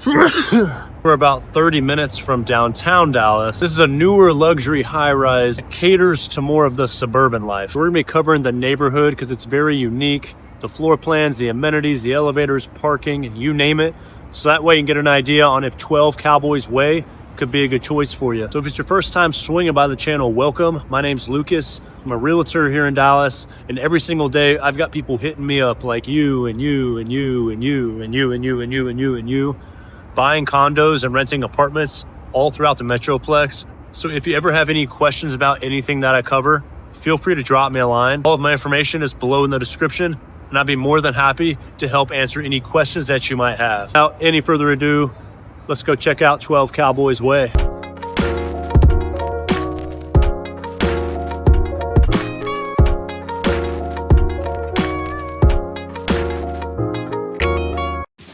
We're about 30 minutes from downtown Dallas. This is a newer luxury high-rise that caters to more of the suburban life. We're gonna be covering the neighborhood because it's very unique. The floor plans, the amenities, the elevators, parking, you name it. So that way you can get an idea on if 12 Cowboys Way could be a good choice for you. So if it's your first time swinging by the channel, welcome. My name's Lucas. I'm a realtor here in Dallas, and every single day I've got people hitting me up like you and you and you and you and you and you and you and you and you, buying condos and renting apartments all throughout the Metroplex. So if you ever have any questions about anything that I cover, feel free to drop me a line. All of my information is below in the description, and I'd be more than happy to help answer any questions that you might have. Without any further ado, let's go check out 12 Cowboys Way.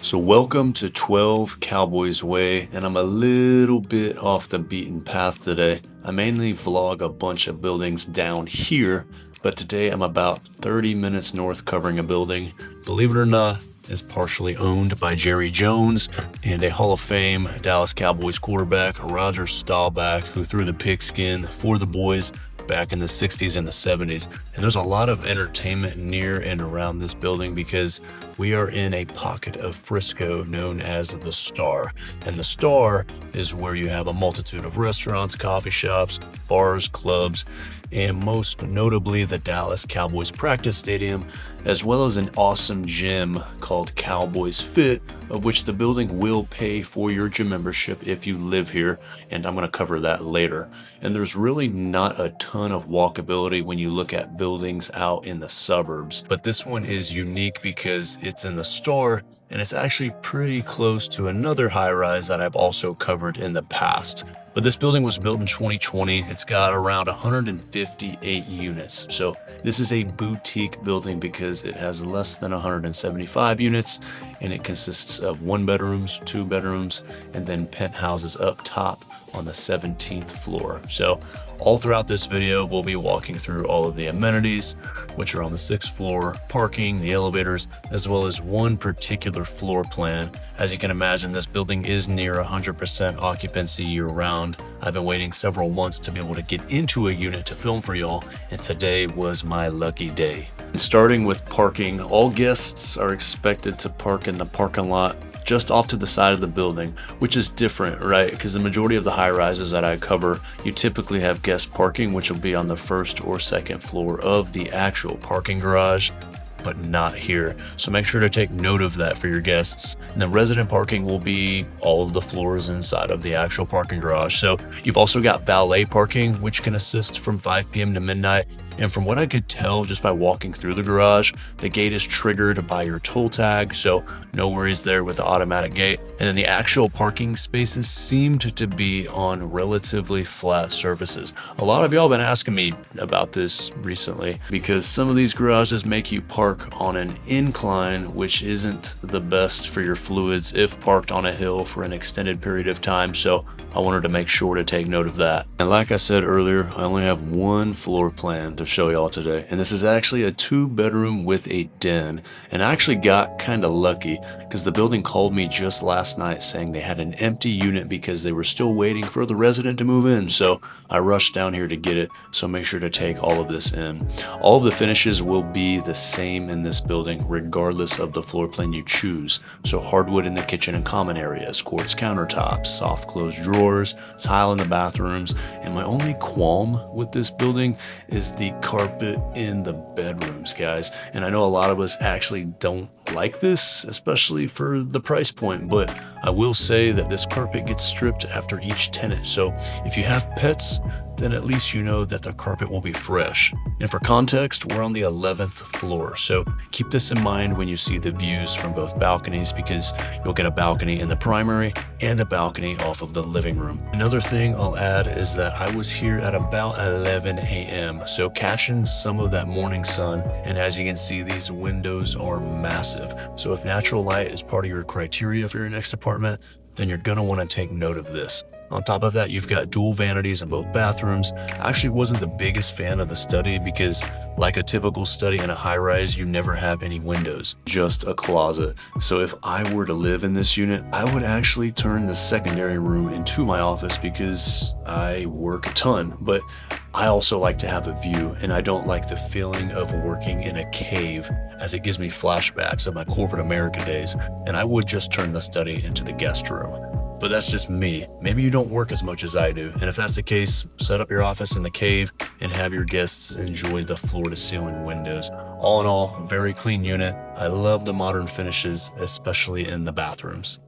So welcome to 12 Cowboys Way, and I'm a little bit off the beaten path today. I mainly vlog a bunch of buildings down here, but today I'm about 30 minutes north covering a building, believe it or not, is partially owned by Jerry Jones and a Hall of Fame Dallas Cowboys quarterback, Roger Staubach, who threw the pigskin for the boys back in the 60s and the 70s. And there's a lot of entertainment near and around this building because we are in a pocket of Frisco known as the Star. And the Star is where you have a multitude of restaurants, coffee shops, bars, clubs, and most notably the Dallas Cowboys practice stadium, as well as an awesome gym called Cowboys Fit, of which the building will pay for your gym membership if you live here, and I'm going to cover that later. And there's really not a ton of walkability when you look at buildings out in the suburbs, but this one is unique because it's in the Star, and it's actually pretty close to another high-rise that I've also covered in the past. But this building was built in 2020. It's got around 158 units. So this is a boutique building because it has less than 175 units, and it consists of 1 bedrooms, 2 bedrooms, and then penthouses up top on the 17th floor. So all throughout this video, we'll be walking through all of the amenities, which are on the 6th floor, parking, the elevators, as well as one particular floor plan. As you can imagine, this building is near 100% occupancy year round. I've been waiting several months to be able to get into a unit to film for y'all, and today was my lucky day. Starting with parking, all guests are expected to park in the parking lot just off to the side of the building, which is different, right? Because the majority of the high rises that I cover, you typically have guest parking, which will be on the 1st or 2nd floor of the actual parking garage, but not here. So make sure to take note of that for your guests. And then resident parking will be all of the floors inside of the actual parking garage. So you've also got valet parking, which can assist from 5 p.m. to midnight. And from what I could tell just by walking through the garage, the gate is triggered by your toll tag, so no worries there with the automatic gate. And then the actual parking spaces seemed to be on relatively flat surfaces. A lot of y'all been asking me about this recently because some of these garages make you park on an incline, which isn't the best for your fluids if parked on a hill for an extended period of time. So I wanted to make sure to take note of that. And like I said earlier, I only have one floor plan to show y'all today, and this is actually a 2-bedroom with a den. And I actually got kind of lucky because the building called me just last night saying they had an empty unit because they were still waiting for the resident to move in. So I rushed down here to get it, so make sure to take all of this in. All of the finishes will be the same in this building regardless of the floor plan you choose. So hardwood in the kitchen and common areas, quartz countertops, soft closed drawers, tile in the bathrooms, and my only qualm with this building is the carpet in the bedrooms, guys. And I know a lot of us actually don't like this, especially for the price point, but I will say that this carpet gets stripped after each tenant. So if you have pets, then at least you know that the carpet will be fresh. And for context, we're on the 11th floor, so keep this in mind when you see the views from both balconies, because you'll get a balcony in the primary and a balcony off of the living room. Another thing I'll add is that I was here at about 11 a.m., so catching some of that morning sun, and as you can see, these windows are massive. So if natural light is part of your criteria for your next apartment, then you're gonna wanna take note of this. On top of that, you've got dual vanities in both bathrooms. I actually wasn't the biggest fan of the study because, like a typical study in a high-rise, you never have any windows, just a closet. So if I were to live in this unit, I would actually turn the secondary room into my office because I work a ton, but I also like to have a view, and I don't like the feeling of working in a cave, as it gives me flashbacks of my corporate America days, and I would just turn the study into the guest room. But that's just me. Maybe you don't work as much as I do, and if that's the case, set up your office in the cave and have your guests enjoy the floor-to-ceiling windows. All in all, very clean unit. I love the modern finishes, especially in the bathrooms.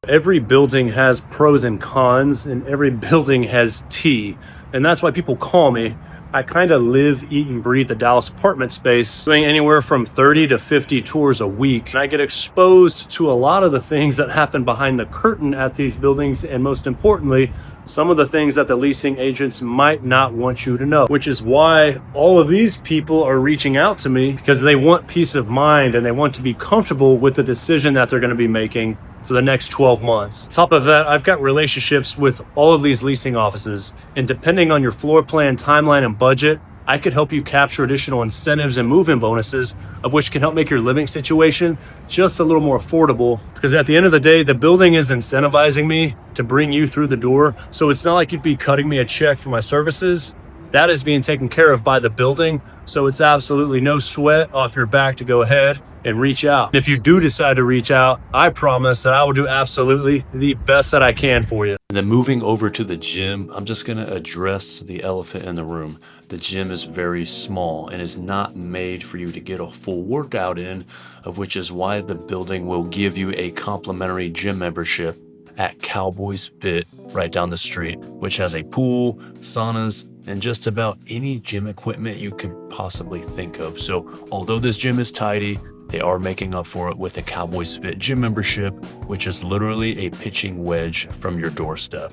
Every building has pros and cons, and every building has tea. And that's why people call me. I kind of live, eat, and breathe the Dallas apartment space, doing anywhere from 30 to 50 tours a week. And I get exposed to a lot of the things that happen behind the curtain at these buildings, and most importantly, some of the things that the leasing agents might not want you to know, which is why all of these people are reaching out to me, because they want peace of mind and they want to be comfortable with the decision that they're going to be making for the next 12 months. On top of that, I've got relationships with all of these leasing offices, and depending on your floor plan, timeline, and budget, I could help you capture additional incentives and move-in bonuses, of which can help make your living situation just a little more affordable. Because at the end of the day, the building is incentivizing me to bring you through the door. So it's not like you'd be cutting me a check for my services. that is being taken care of by the building. So it's absolutely no sweat off your back to go ahead and reach out. If you do decide to reach out, I promise that I will do absolutely the best that I can for you. And then moving over to the gym, I'm just gonna address the elephant in the room. The gym is very small and is not made for you to get a full workout in, of which is why the building will give you a complimentary gym membership at Cowboys Fit right down the street, which has a pool, saunas, and just about any gym equipment you could possibly think of. So although this gym is tidy, they are making up for it with a Cowboys Fit gym membership, which is literally a pitching wedge from your doorstep.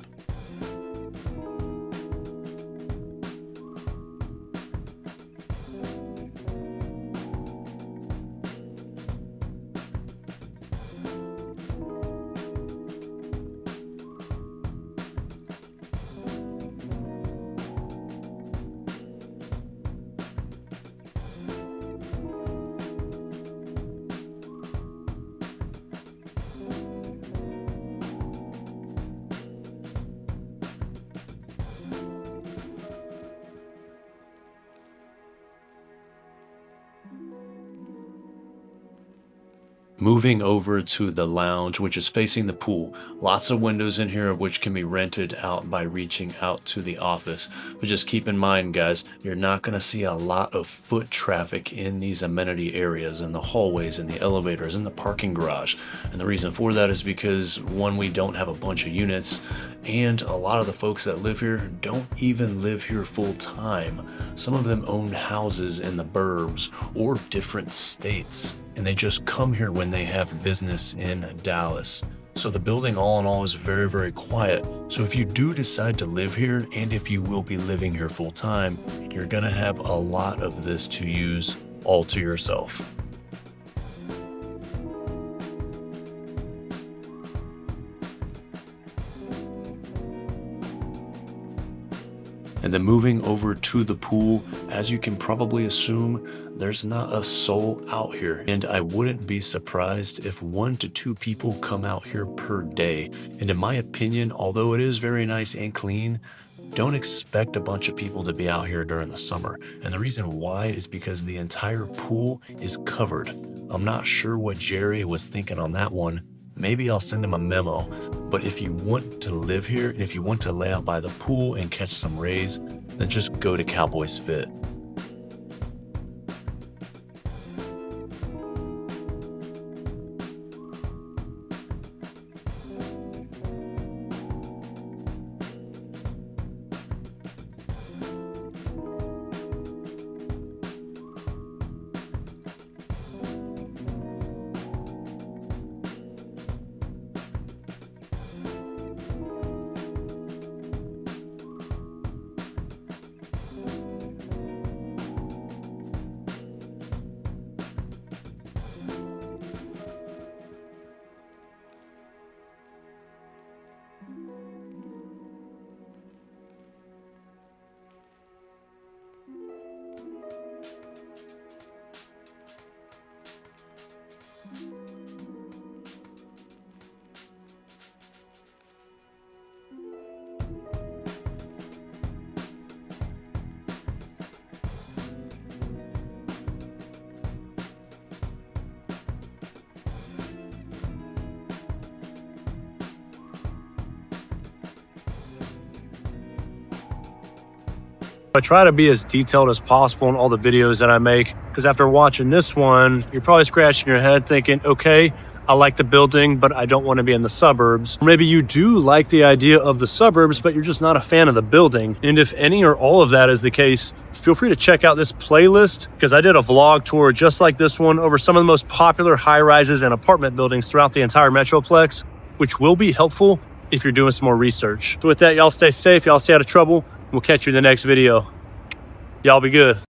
Moving over to the lounge, which is facing the pool. Lots of windows in here, which can be rented out by reaching out to the office. But just keep in mind, guys, you're not going to see a lot of foot traffic in these amenity areas, in the hallways, in the elevators, in the parking garage. And the reason for that is because, one, we don't have a bunch of units, and a lot of the folks that live here don't even live here full time. Some of them own houses in the burbs or different states, and they just come here when they have business in Dallas. So the building all in all is very, very quiet. So if you do decide to live here, and if you will be living here full time, you're gonna have a lot of this to use all to yourself. And then moving over to the pool, as you can probably assume, there's not a soul out here. And I wouldn't be surprised if 1 to 2 people come out here per day. And in my opinion, although it is very nice and clean, don't expect a bunch of people to be out here during the summer. And the reason why is because the entire pool is covered. I'm not sure what Jerry was thinking on that one. Maybe I'll send him a memo. But if you want to live here, and if you want to lay out by the pool and catch some rays, then just go to Cowboys Fit. I try to be as detailed as possible in all the videos that I make, because after watching this one, you're probably scratching your head thinking, okay, I like the building, but I don't want to be in the suburbs. Or maybe you do like the idea of the suburbs, but you're just not a fan of the building. And if any or all of that is the case, feel free to check out this playlist, because I did a vlog tour just like this one over some of the most popular high-rises and apartment buildings throughout the entire Metroplex, which will be helpful if you're doing some more research. So with that, y'all stay safe, y'all stay out of trouble. We'll catch you in the next video. Y'all be good.